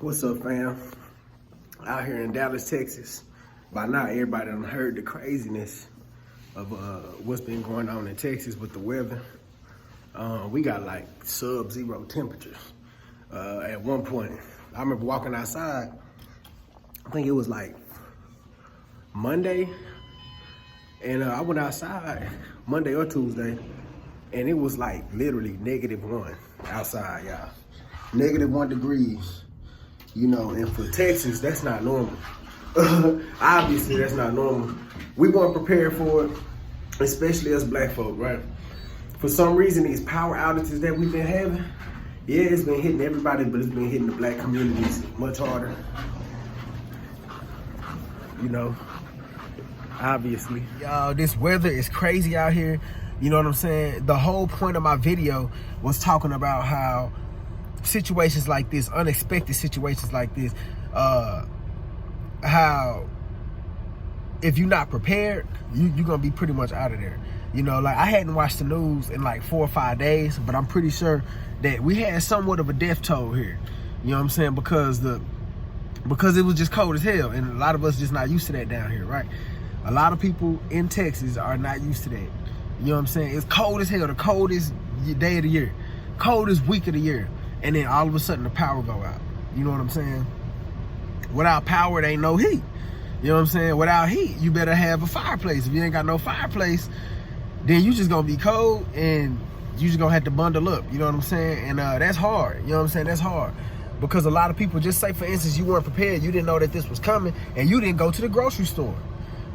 What's up, fam? Out here in Dallas, Texas. By now, everybody done heard the craziness of what's been going on in Texas with the weather. We got like sub-zero temperatures at one point. I remember walking outside, I think it was like Monday, and I went outside Monday or Tuesday, and it was like literally -1 outside, y'all. -1 degrees, you know, and for Texas, that's not normal. Obviously, that's not normal. We weren't prepared for it, especially us black folk, right? For some reason, these power outages that we've been having, yeah, it's been hitting everybody, but it's been hitting the black communities much harder. You know, obviously. Y'all, this weather is crazy out here. You know what I'm saying? The whole point of my video was talking about how situations like this, unexpected situations like this, how if you're not prepared, you're gonna be pretty much out of there. You know, like I hadn't watched the news in like 4 or 5 days, but I'm pretty sure that we had somewhat of a death toll here. You know what I'm saying? Because it was just cold as hell, and a lot of us just not used to that down here, right? A lot of people in Texas are not used to that. You know what I'm saying? It's cold as hell, the coldest day of the year, coldest week of the year, and then all of a sudden the power go out. You know what I'm saying? Without power, there ain't no heat. You know what I'm saying? Without heat, you better have a fireplace. If you ain't got no fireplace, then you just gonna be cold, and you just gonna have to bundle up. You know what I'm saying? And that's hard. You know what I'm saying? That's hard. Because a lot of people, just say for instance, you weren't prepared, you didn't know that this was coming, and you didn't go to the grocery store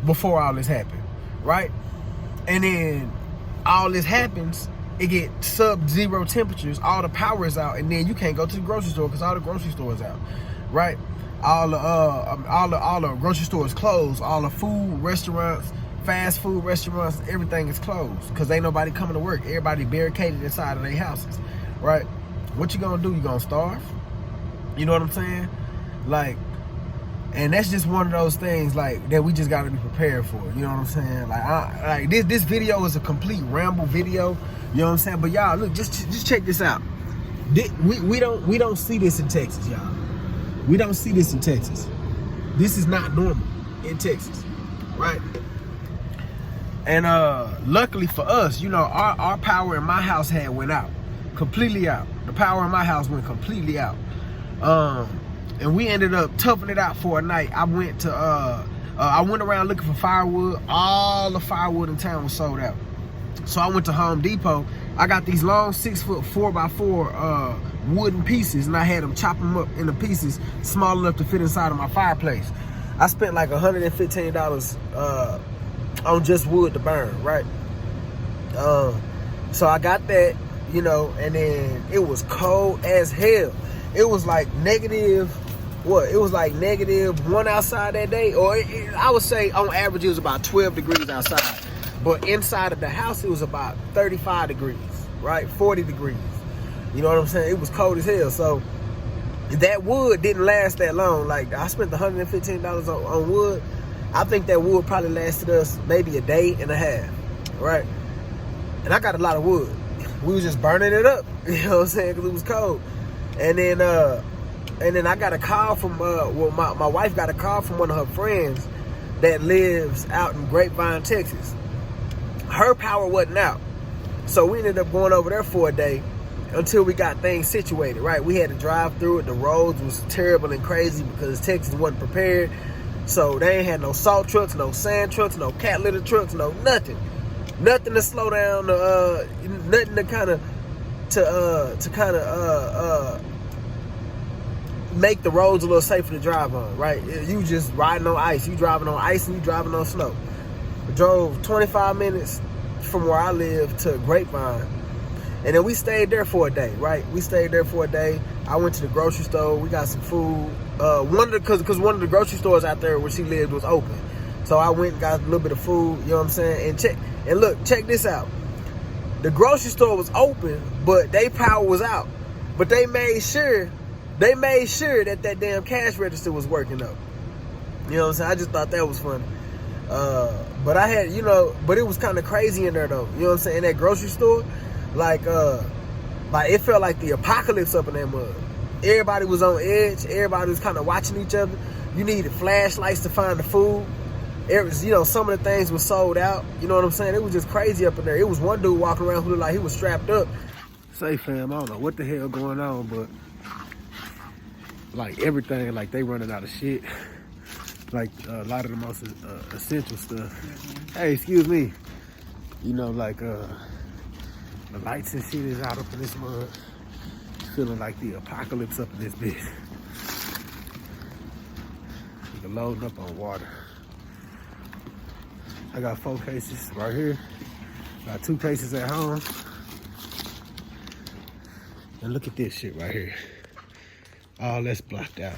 before all this happened, right? And then all this happens, it get sub-zero temperatures, all the power is out, and then you can't go to the grocery store because all the grocery stores out, right? All the grocery stores closed, all the food restaurants, fast food restaurants, everything is closed because ain't nobody coming to work. Everybody barricaded inside of their houses, right? What you gonna do? You gonna starve? You know what I'm saying? Like, and that's just one of those things like that we just gotta be prepared for. You know what I'm saying? Like, this video is a complete ramble video. You know what I'm saying? But y'all, look, just check this out. We don't see this in Texas, y'all. We don't see this in Texas. This is not normal in Texas, right? And luckily for us, you know, our power in my house had went out, completely out. The power in my house went completely out. And we ended up toughing it out for a night. I went around looking for firewood. All the firewood in town was sold out. So I went to Home Depot. I got these long 6-foot 4x4 wooden pieces, and I had them chop them up into pieces small enough to fit inside of my fireplace. I spent like $115 on just wood to burn, right? So I got that, you know, and then it was cold as hell. It was like -1 outside that day, or I would say on average it was about 12 degrees outside. But inside of the house, it was about 35 degrees, right? 40 degrees. You know what I'm saying? It was cold as hell. So that wood didn't last that long. Like, I spent $115 on wood. I think that wood probably lasted us maybe a day and a half, right? And I got a lot of wood. We was just burning it up, you know what I'm saying? Because it was cold. And then I got a call from, my wife got a call from one of her friends that lives out in Grapevine, Texas. Her power wasn't out. So we ended up going over there for a day until we got things situated, right? We had to drive through it. The roads was terrible and crazy because Texas wasn't prepared. So they ain't had no salt trucks, no sand trucks, no cat litter trucks, no nothing. Nothing to slow down, nothing to kind of make the roads a little safer to drive on, right? You just riding on ice. You driving on ice and you driving on snow. I drove 25 minutes from where I live to Grapevine. And then we stayed there for a day, right? We stayed there for a day. I went to the grocery store. We got some food. Because one of the grocery stores out there where she lived was open. So I went and got a little bit of food, you know what I'm saying? And look, check this out. The grocery store was open, but their power was out. But they made sure that damn cash register was working up. You know what I'm saying? I just thought that was funny. But I had, you know, but it was kind of crazy in there though. You know what I'm saying? In that grocery store, like it felt like the apocalypse up in that mud. Everybody was on edge. Everybody was kind of watching each other. You needed flashlights to find the food. It was, you know, some of the things were sold out. You know what I'm saying? It was just crazy up in there. It was one dude walking around who looked like he was strapped up. Say, fam, I don't know what the hell going on, but like everything, like they running out of shit. Like a lot of the most essential stuff. Hey, excuse me. You know, like the lights and shit is out up in this mud. Feeling like the apocalypse up in this bitch. You can load up on water. I got 4 cases right here. Got 2 cases at home. And look at this shit right here. All that's blocked out.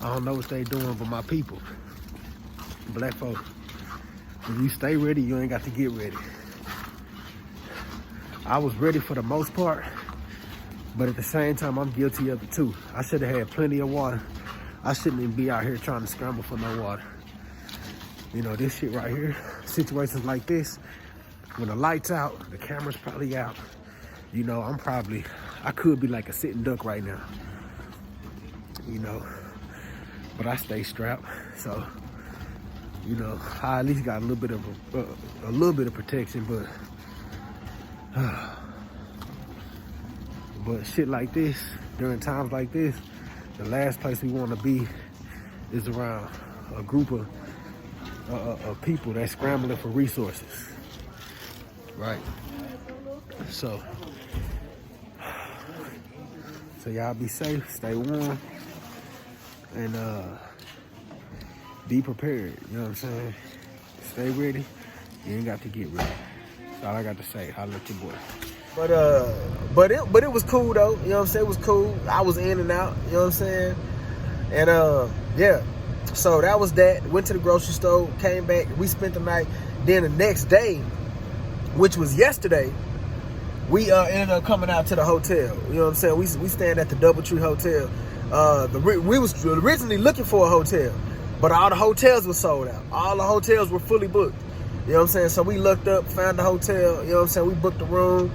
I don't know what they doing, but my people, black folks, if you stay ready, you ain't got to get ready. I was ready for the most part, but at the same time, I'm guilty of it too. I should have had plenty of water. I shouldn't even be out here trying to scramble for no water. You know, this shit right here, situations like this, when the light's out, the camera's probably out, you know, I could be like a sitting duck right now, you know, but I stay strapped. So, you know, I at least got a little bit of protection, but shit like this, during times like this, the last place we want to be is around a group of people that's scrambling for resources, right? So y'all be safe, stay warm, and be prepared. You know what I'm saying? Stay ready. You ain't got to get ready. That's all I got to say. Holla at your boy. But it was cool though. You know what I'm saying? It was cool. I was in and out. You know what I'm saying? And yeah. So that was that. Went to the grocery store, came back, we spent the night. Then the next day, which was yesterday, we ended up coming out to the hotel. You know what I'm saying? We staying at the Doubletree Hotel. We was originally looking for a hotel, but all the hotels were sold out. All the hotels were fully booked. You know what I'm saying? So we looked up, found the hotel. You know what I'm saying? We booked the room,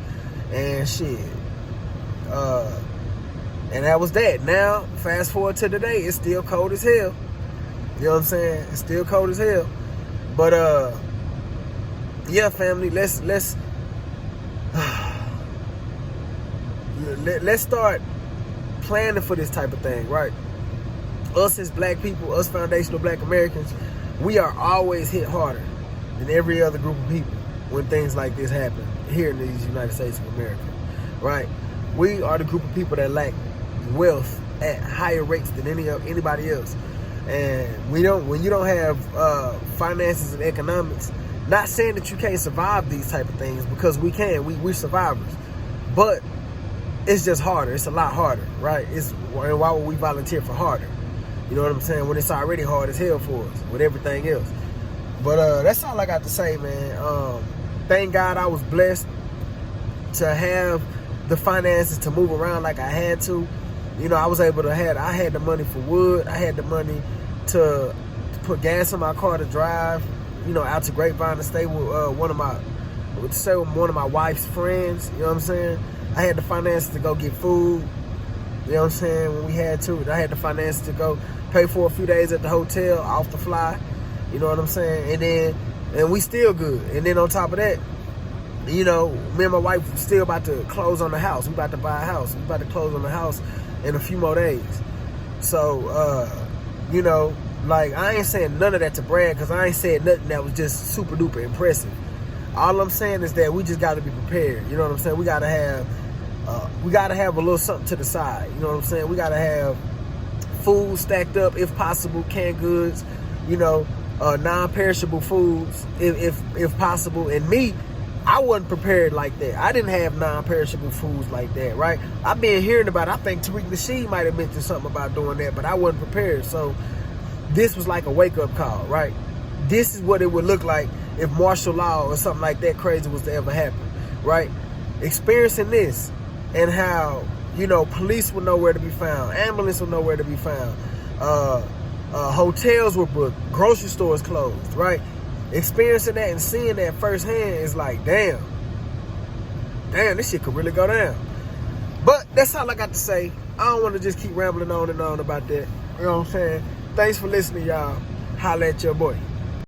and shit. And that was that. Now, fast forward to today, it's still cold as hell. You know what I'm saying? It's still cold as hell. But yeah, family, let's start planning for this type of thing, right? Us as black people, us foundational black Americans, we are always hit harder than every other group of people when things like this happen here in the United States of America, right? We are the group of people that lack wealth at higher rates than anybody else. And when you don't have finances and economics, not saying that you can't survive these type of things, because we can, we're survivors, but it's just harder. It's a lot harder, right? And why would we volunteer for harder? You know what I'm saying? When it's already hard as hell for us with everything else. But that's all I got to say, man. Thank God I was blessed to have the finances to move around like I had to. You know, I was able to I had the money for wood. I had the money to put gas in my car to drive, you know, out to Grapevine to stay with one of my wife's friends. You know what I'm saying? I had the finances to go get food. You know what I'm saying? When we had to, I had the finances to go pay for a few days at the hotel off the fly. You know what I'm saying? And we still good. And then on top of that, you know, me and my wife still about to close on the house. We about to buy a house. We about to close on the house in a few more days. So, you know, like, I ain't saying none of that to brag, because I ain't said nothing that was just super duper impressive. All I'm saying is that we just got to be prepared. You know what I'm saying? We got to have a little something to the side. You know what I'm saying? We got to have food stacked up, if possible, canned goods, you know, non-perishable foods, if possible. And me, I wasn't prepared like that. I didn't have non-perishable foods like that, right? I've been hearing about it. I think Tariq Nasheed might have mentioned something about doing that, but I wasn't prepared. So this was like a wake-up call, right? This is what it would look like if martial law or something like that crazy was to ever happen, right? Experiencing this and how, you know, police were nowhere to be found, ambulance were nowhere to be found, hotels were booked, grocery stores closed, right? Experiencing that and seeing that firsthand is like, damn, this shit could really go down. But that's all I got to say. I don't want to just keep rambling on and on about that. You know what I'm saying? Thanks for listening, y'all. Holla at your boy.